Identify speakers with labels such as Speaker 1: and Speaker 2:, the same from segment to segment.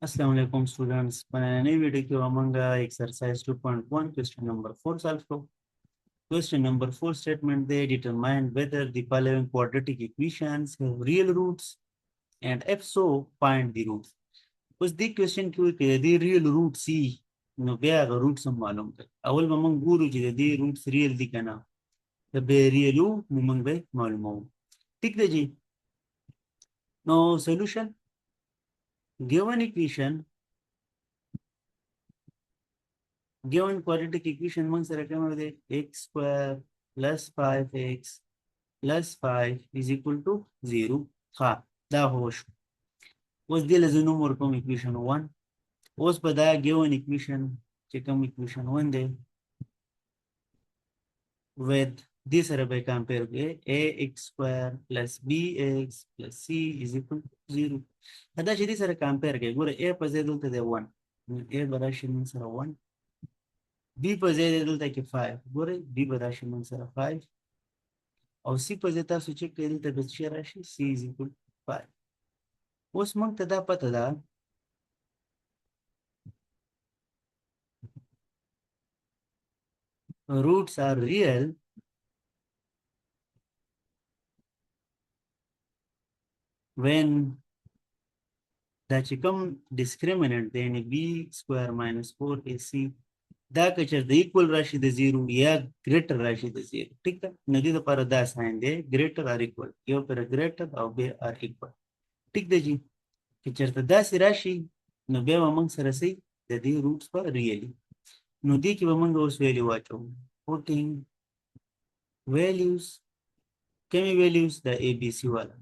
Speaker 1: Assalamu alaikum students. नई वीडियो के अमंगा exercise 2.1 question number 4 solve करो. Question number 4 statement they determine whether the following quadratic equations have real roots and if so find the roots. उस दी question क्यों कि the real root C नो बया का root सम मालूम कर. अवल ममंग गुरु जी the roots real दी कना. the बे real उ ममंग बे मालूम हो. ठीक है जी. Now solution given equation given quadratic equation मग सर क्या मध्ये x square plus 5x plus 5 is equal to 0 हा दा होश was दिल जनो मोरकम equation 1 was बदा given equation चेकम equation 1 दे with this by compare के ax square plus bx plus c is equal to 0 हदा चिदी सर compare के गुरे a पजे दलते दे 1 a बड़ा शिन सर 1 b पजे दलते के 5 गुरे b बड़ा Shin sir 5 او C په ځای تاسو چک کړئ دلته به څه راشي سی از ایکول 5 اوس موږ ته دا پته ده roots are real when دا چې کوم discriminant دی یعنی b square minus 4ac دا که چېرته equal راشي د 0 یا greater راشي د 0 ټیک ده نو دې لپاره دا ساين دی greater or equal یو پر greater او بیا are equal ټیک ده جی که چېرته داسې راشي نو بیا به موږ سره سي د دې roots به ریالي نو دې کې به موږ اوس ویلي واچو putting values کمی values د abc والا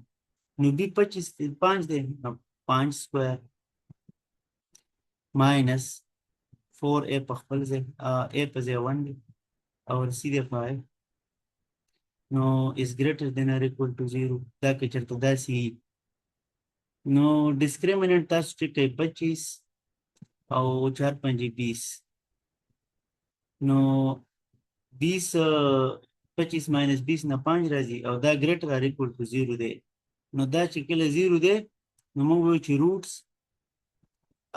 Speaker 1: نو b 5 دی نو 5 square minus 4a په خپل ځای a په ځای 1 دی او c دی 5 نو is greater than or equal to 0 دا که چېرته داسې نو discriminant تاسو چې کوي 25 او 4 5 20 نو 20 25 minus 20 نه 5 راځي او دا greater or equal to 0 دی نو دا چې کله 0 دی نو موږ وایو چې roots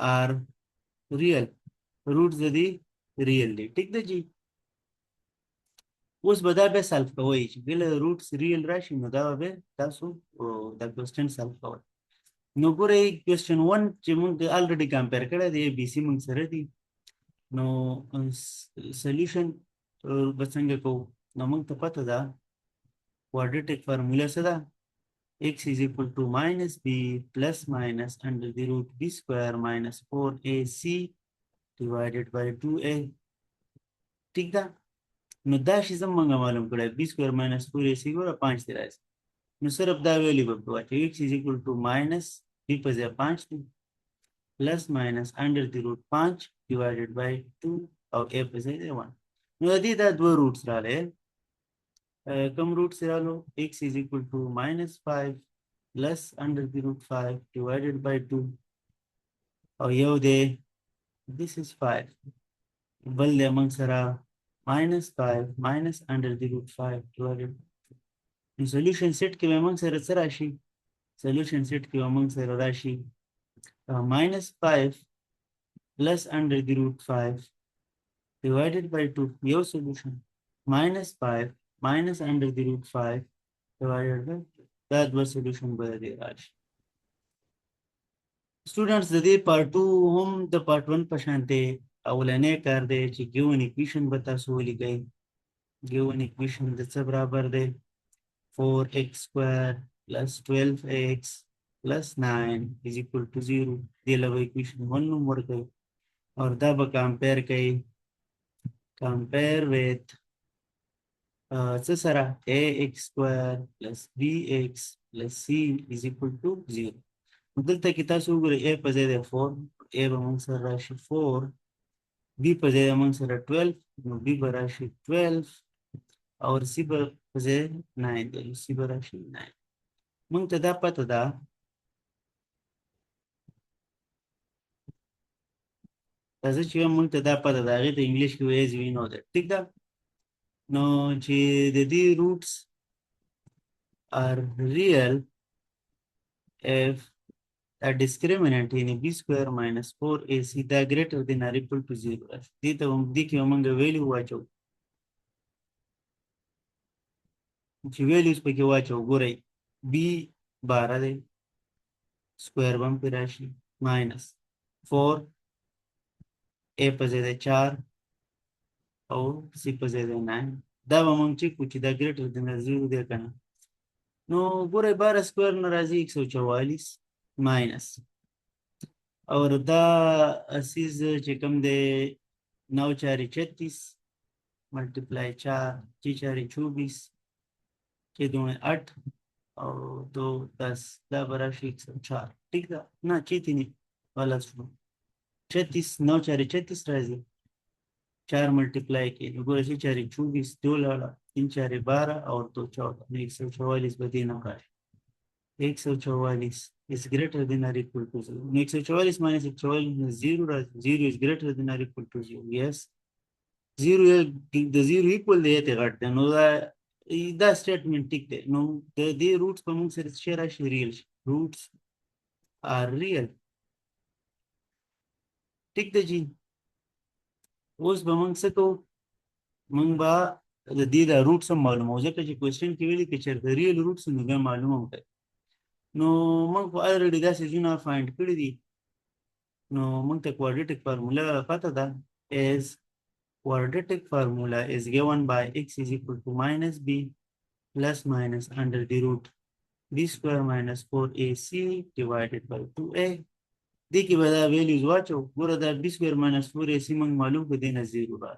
Speaker 1: are real roots د دې real دی ټیک ده جی اوس به دا به سالف کوئ چې کله roots real راشي نو دا به تاسو دا کوېسچن سالف کوئ نو ګورئ کوېسچن 1 چې موږ الریډي کمپیر کړی دی بي سي موږ سره دي نو سلیوشن به څنګه کوو نو موږ ته پته ده کوادریټک فارموله څه ده x is equal to minus b plus minus under the root b square minus 4ac divided by 2a ٹھیک ده نو دا شی زمونږ معلوم کړی b square minus 4ac ګوره 5 دی راځي نو صرف دا ویلي به واچو x is equal to minus b په ځای 5 دی plus minus under the root 5 divided by 2 او a په ځای 1 نو د دې دا دوه روټس راغلي come roots zero x is equal to minus 5 plus under the root 5 divided by 2 or yo de this is 5 bal de among sara minus 5 minus under the root 5 divided in solution set ke among sara rashi solution set ke among sara rashi minus 5 plus under the root 5 divided by 2 yo solution minus 5 minus under the root 5 divided by that was solution by the Raj. Students the part 2 هم the part 1 پشانته اولنې کار دی چې given equation به تاسو ولیکئ given equation د څه برابر دی 4x square plus 12x plus 9 is equal to 0 دی له equation 1 نوم ورکړئ او دا به compare کوي compare with څه سره ax square plus bx plus c is equal to 0 دلته کې تاسو وګورئ a په ځای 4 a به موږ سره راشي 4 b په ځای موږ سره 12 نو b به راشي 12 او c په ځای 9 دی c به راشي 9 موږ ته دا پته ده راځه چې موږ ته دا پته ده هغې ته انګلیش کې وایي as we know that ټیک ده نو چې د دې roots are real if a discriminant in b square minus 4ac that greater than or equal to 0 راشي دې ته هم دې کې موږ ویلیو واچو چې ویلیوز پکې واچو ګورئ b 12 دی سکوयर بم پې راشي ماینس 4 a په ځای دی 4 او c په ځای دی 9 دا به موږ چیک کړو چې دا ګریټر دین 0 دی که نه نو ګورئ 12 سکوयर نه راځي 144 ماینس और دا اسیز چې کوم دی 9 چارې 36 ملټیپلای 4 6 چارې 24 کې دوه 8 او 2 10 دا به راشي 104 ٹھیک ده نه چیتې نه غلط شو 36 9 چارې 36 راځي 4 ملٹیپلائی کی گویا 6 چارے 24 2 لاڑا 3 چارے 12 اور 2 14 144 بدینا کا 144 is greater than or equal to 0 144 minus 144 0 0 is greater than or equal to 0 yes 0 the 0 equal دی ته غټ دی نو دا statement ټیک دی نو د دې روټس په موږ سره شي راشي ریل روټس are real ټیک دی جی اوس به موږ څه کوو موږ به د دې د روټس هم معلوموو ځکه چې کوېسچن کې ویلي که چېرته ریل روټس نو بیا معلومه وکړئ نو موږ خو الریډي دا سیزونه فایند کړي دي نو موږ ته کوادریټک فارموله پته ده is quadratic formula is given by x is equal to minus b plus minus under the root b square minus 4ac divided by 2a دې کې به دا ویلیوز واچو ګوره دا b square minus 4ac موږ معلوم کړو دې نه 0 را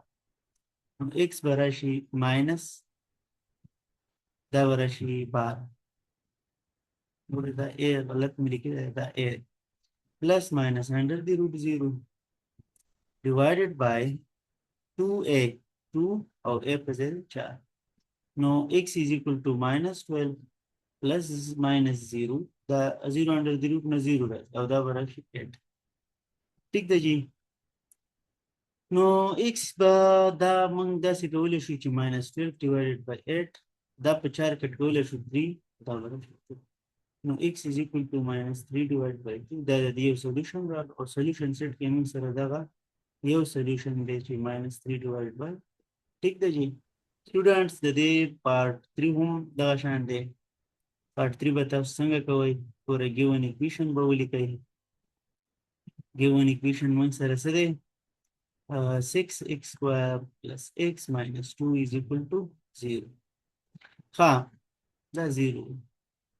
Speaker 1: نو x به راشي ماینس دا به راشي 12 ګوره دا a غلط مې لیکلی دی دا a plus minus under the root 0 divided by 2a 2 or a per 4 now x is equal to minus 12 plus minus 0 the 0 under the root na 0 right or the barashi 8 ठीक है जी no x ba da mang da se kole shu chi minus 12 divided by 8 da pe 4 kat kole shu 3 da barashi no x is equal to minus 3 divided by 2 da the solution or solution set ke min sara da यो solution दे ची minus 3 divided by ठीक है जी students दे part 3 हम दाशान दे part 3 बताओ संग कोई for a given equation बावली कही given equation मन सर सदे 6x square plus x minus 2 is equal to 0 हाँ दा 0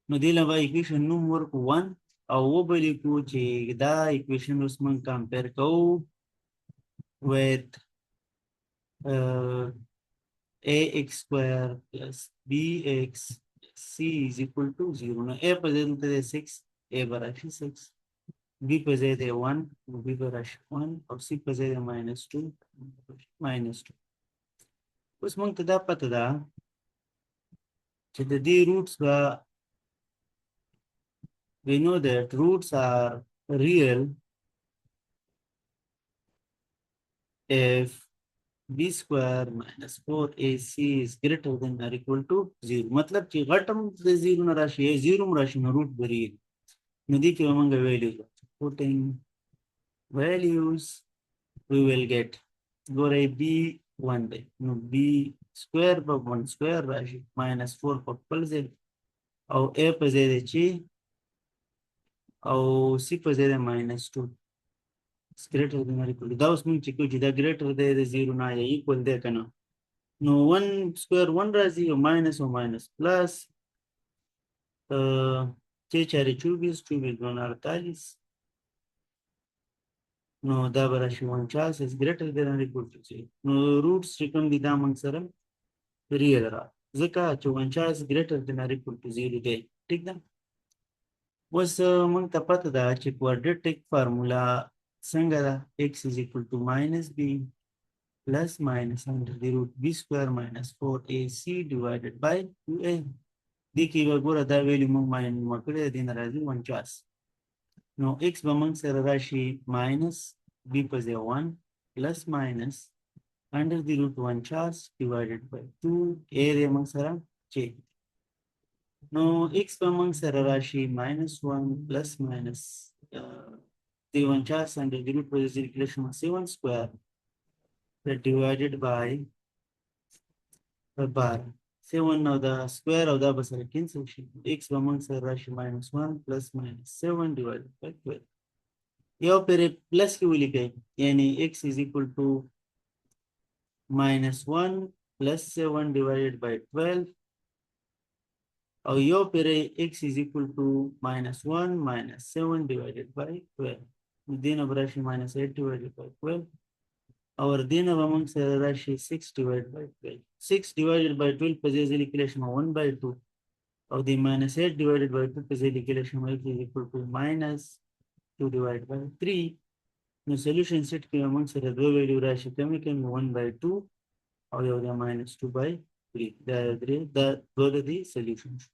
Speaker 1: नो दिला बा equation number 1 और वो बली को ची दा equation उसमें compare को with ax square plus bx c is equal to 0. Now a present is 6, a barash 6, b present is 1, b barash 1, or c present is minus 2, minus 2. Us mong tada patada, the d roots we know that roots are real if b square minus 4ac is greater than or equal to 0 मतलब कि घटम से 0 न राशि है 0 राशि न रूट भरी नदी के मंगे values putting values we will get go ray b 1 by no b square पर 1 square राशि minus 4 पर plus है और a पर ज़ेरे ची और c पर ज़ेरे minus 2 is greater than or equal to that was mean chiku jida greater than 0 na ya equal there kana no 1 square 1 razi or minus plus 6 4 24 2 48 no da barashi 1 chance is greater than or equal to 0 no roots trikam di da mang sara real ra zaka 1 chance greater than or equal to 0 de ठीक da was mang ta pata da chi quadratic formula संगरा x is equal to minus b plus minus under the root b square minus 4ac divided by 2a. देखिए वगोरा दा वैल्यू मंग माइन मकड़े दिन राजी 1 Chas. Now x बमंग सर राशि minus b पर 1 plus minus under the root 1 Chas divided by 2 a रे मंग सरा j. Now x बमंग सर राशि minus 1 plus minus the one chance and the root is the equation of C1 square that divided by a bar. C1 now the square of the basal cancellation. X amongst the ratio minus 1 plus minus 7 divided by 12. यहाँ पर प्लस की वैल्यू क्या है यानी x is equal to minus 1 plus 7 divided by 12 और यहाँ पर x is equal to minus 1 minus 7 divided by 12 then of ratio minus 8 divided by 12 और then of amongst the ratio 6 divided by 12 6 divided by 12 possesses the equation of 1 by 2 और the minus 8 divided by 2 possesses the equation of x is equal to minus 2 divided by 3. The solution set के among से दो वैल्यू राशि कमी कमी 1 by 2 और ये हो गया minus 2 by 3. Those are the solutions.